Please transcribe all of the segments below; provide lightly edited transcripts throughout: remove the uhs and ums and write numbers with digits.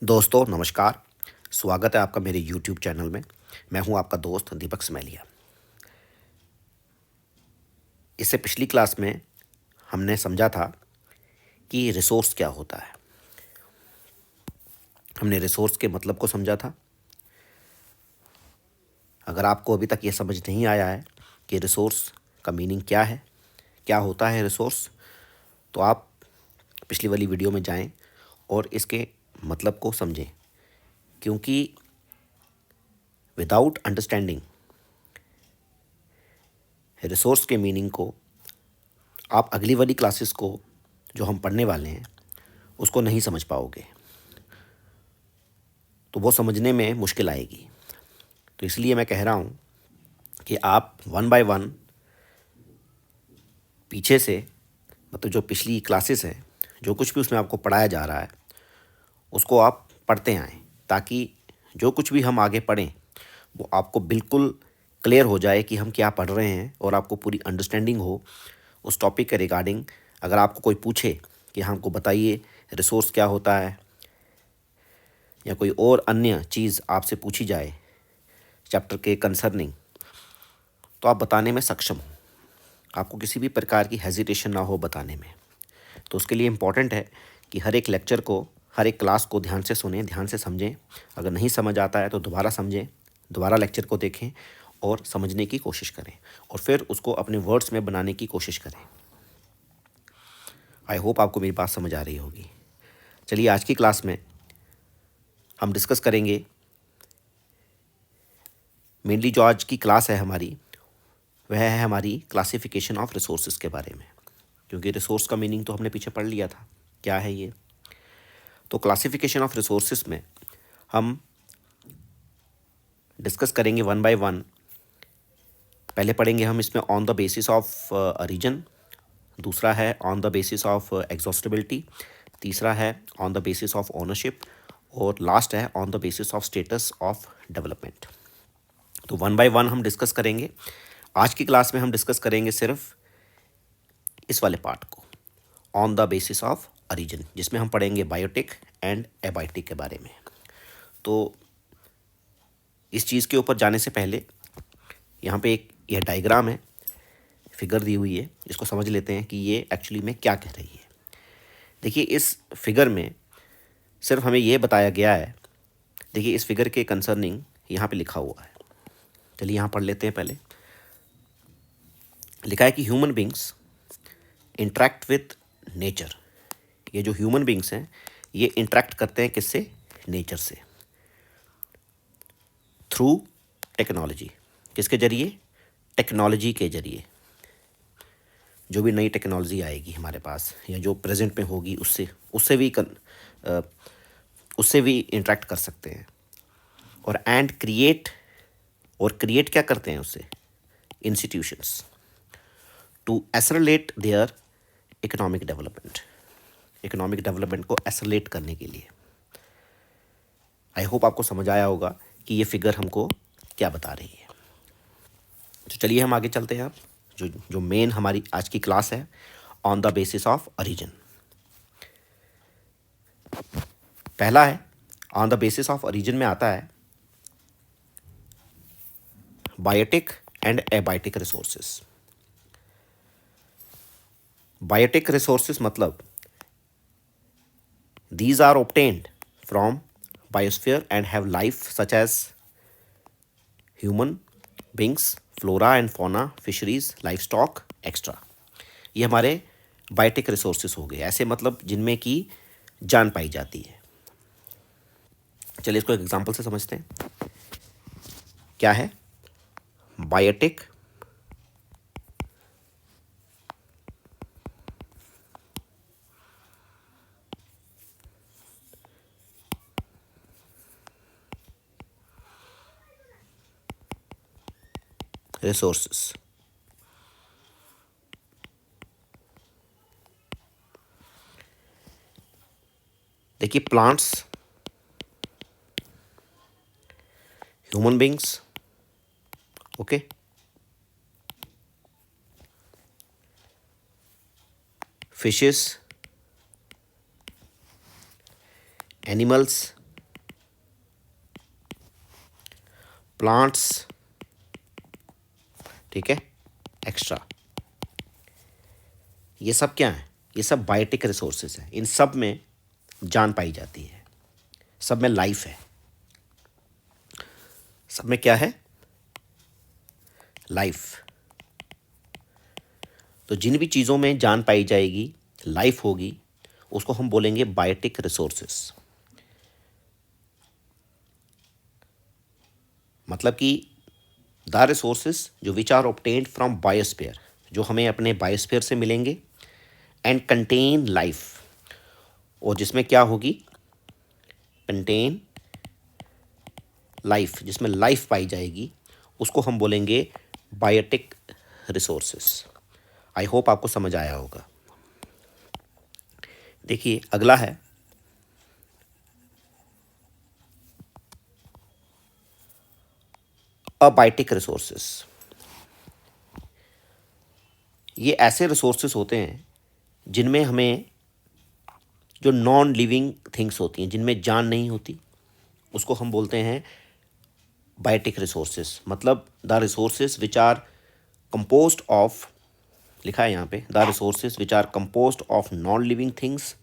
दोस्तों नमस्कार। स्वागत है आपका मेरे यूट्यूब चैनल में। मैं हूं आपका दोस्त दीपक स्मेलिया। इससे पिछली क्लास में हमने समझा था कि रिसोर्स क्या होता है। हमने रिसोर्स के मतलब को समझा था। अगर आपको अभी तक ये समझ नहीं आया है कि रिसोर्स का मीनिंग क्या है, क्या होता है रिसोर्स, तो आप पिछली वाली वीडियो में जाएं और इसके मतलब को समझें, क्योंकि विदाउट अंडरस्टैंडिंग रिसोर्स के मीनिंग को आप अगली वाली क्लासेस को जो हम पढ़ने वाले हैं उसको नहीं समझ पाओगे, तो वो समझने में मुश्किल आएगी। तो इसलिए मैं कह रहा हूँ कि आप वन बाय वन पीछे से, मतलब जो पिछली क्लासेस हैं, जो कुछ भी उसमें आपको पढ़ाया जा रहा है उसको आप पढ़ते आएँ, ताकि जो कुछ भी हम आगे पढ़ें वो आपको बिल्कुल क्लियर हो जाए कि हम क्या पढ़ रहे हैं और आपको पूरी अंडरस्टैंडिंग हो उस टॉपिक के रिगार्डिंग। अगर आपको कोई पूछे कि हमको बताइए रिसोर्स क्या होता है, या कोई और अन्य चीज़ आपसे पूछी जाए चैप्टर के कंसर्निंग, तो आप बताने में सक्षम हो, आपको किसी भी प्रकार की हेजिटेशन ना हो बताने में। तो उसके लिए इम्पॉर्टेंट है कि हर एक लेक्चर को, हर एक क्लास को ध्यान से सुनें, ध्यान से समझें। अगर नहीं समझ आता है तो दोबारा समझें, दोबारा लेक्चर को देखें और समझने की कोशिश करें, और फिर उसको अपने वर्ड्स में बनाने की कोशिश करें। आई होप आपको मेरी बात समझ आ रही होगी। चलिए, आज की क्लास में हम डिस्कस करेंगे, मेनली जो आज की क्लास है हमारी, वह है हमारी क्लासिफिकेशन ऑफ रिसोर्सेज के बारे में, क्योंकि रिसोर्स का मीनिंग तो हमने पीछे पढ़ लिया था क्या है ये। तो क्लासिफिकेशन ऑफ रिसोर्सेज में हम डिस्कस करेंगे वन बाय वन। पहले पढ़ेंगे हम इसमें on the basis of region, दूसरा है on the basis of exhaustibility, तीसरा है on the basis of ownership, और लास्ट है on the basis of status of development. तो वन बाय वन हम डिस्कस करेंगे। आज की क्लास में हम डिस्कस करेंगे सिर्फ इस वाले पार्ट को, on the basis of origin, जिसमें हम पढ़ेंगे बायोटिक एंड एबायोटिक के बारे में। तो इस चीज़ के ऊपर जाने से पहले यहाँ पे एक यह डायग्राम है, फिगर दी हुई है, इसको समझ लेते हैं कि ये एक्चुअली में क्या कह रही है। देखिए, इस फिगर में सिर्फ हमें ये बताया गया है, देखिए इस फिगर के कंसर्निंग यहाँ पे लिखा हुआ है। चलिए यहाँ पढ़ लेते हैं। पहले लिखा है कि human beings interact with nature. ये जो ह्यूमन बींग्स हैं ये इंटरेक्ट करते हैं किससे? नेचर से, थ्रू टेक्नोलॉजी। किसके जरिए? टेक्नोलॉजी के जरिए। जो भी नई टेक्नोलॉजी आएगी हमारे पास या जो प्रेजेंट में होगी अ, उससे भी इंटरेक्ट कर सकते हैं। और क्रिएट क्या करते हैं उससे? Institutions, to accelerate their economic development. Economic development को एसरलेट करने के लिए। आई होप आपको समझ आया होगा कि ये फिगर हमको क्या बता रही है। तो चलिए हम आगे चलते हैं। जो जो मेन हमारी आज की क्लास है, on the basis of origin. पहला है, on the basis of origin में आता है biotic and abiotic resources. Biotic resources मतलब these are obtained from biosphere and have life such as human beings, flora and fauna, fisheries, livestock, etc. ये हमारे biotic resources हो गए, ऐसे मतलब जिनमें की जान पाई जाती है। चलिए इसको एक एग्जांपल से समझते हैं। क्या है बायोटिक रिसोर्सेस? देखिए, plants, human beings, okay, fishes, animals, plants, ठीक है, एक्स्ट्रा। ये सब क्या है? ये सब बायोटिक रिसोर्सेज हैं। इन सब में जान पाई जाती है, सब में लाइफ है, सब में क्या है? लाइफ। तो जिन भी चीज़ों में जान पाई जाएगी, लाइफ होगी, उसको हम बोलेंगे बायोटिक रिसोर्सेस। मतलब कि द रिसोर्सेज जो which are obtained from biosphere, जो हमें अपने बायोस्फीयर से मिलेंगे, एंड कंटेन लाइफ, और जिसमें क्या होगी? कंटेन लाइफ, जिसमें लाइफ पाई जाएगी, उसको हम बोलेंगे बायोटिक रिसोर्सेस। आई होप आपको समझ आया होगा। देखिए अगला है अबायोटिक रिसोर्सेस। ये ऐसे रिसोर्सेस होते हैं जिनमें हमें, जो नॉन लिविंग थिंग्स होती हैं, जिनमें जान नहीं होती, उसको हम बोलते हैं बायोटिक रिसोर्सेस। मतलब the resources which are composed of, लिखा है यहाँ पे, the resources which are composed of non living things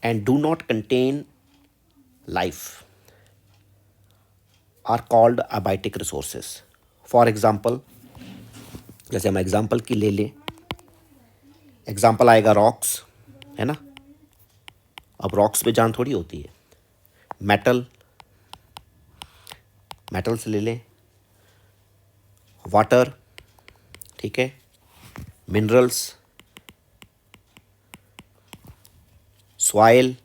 and do not contain life are called abiotic resources. For example, जैसे हम एग्जाम्पल की ले लें, एग्जाम्पल आएगा रॉक्स, है ना। अब रॉक्स में जान थोड़ी होती है। मेटल, मेटल से ले लें, वाटर, ठीक है, मिनरल्स, सॉइल,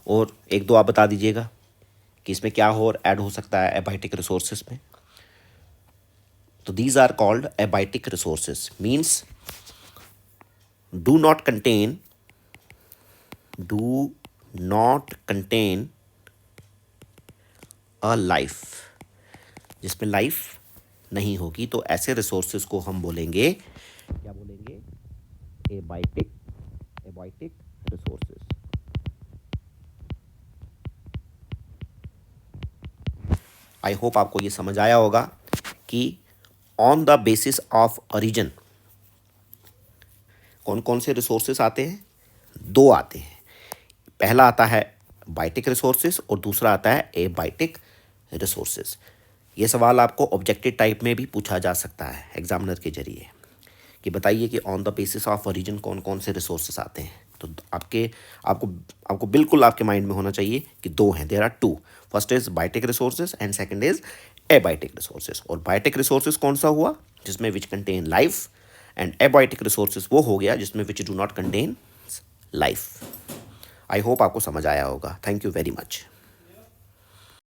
और एक दो आप बता दीजिएगा कि इसमें क्या और ऐड हो सकता है अबायोटिक रिसोर्सेज में। तो these are called abiotic resources, means do not contain a life, जिसमें लाइफ नहीं होगी। तो ऐसे रिसोर्सेज को हम बोलेंगे, क्या बोलेंगे? Abiotic resources. आई होप आपको ये समझ आया होगा कि on the basis of origin कौन कौन से रिसोर्सेज आते हैं? दो आते हैं। पहला आता है बायोटिक रिसोर्सेज और दूसरा आता है एबायोटिक रिसोर्सेज। ये सवाल आपको ऑब्जेक्टिव टाइप में भी पूछा जा सकता है एग्जामिनर के जरिए, कि बताइए कि on the basis of origin कौन कौन से रिसोर्सेज आते हैं। तो आपको बिल्कुल आपके माइंड में होना चाहिए कि दो हैं, there are two. First is biotic resources and second is abiotic resources. और बायोटिक रिसोर्सेज कौन सा हुआ? जिसमें which contain life, and abiotic resources वो हो गया जिसमें which do not contain life. I hope आपको समझ आया होगा। Thank you very much.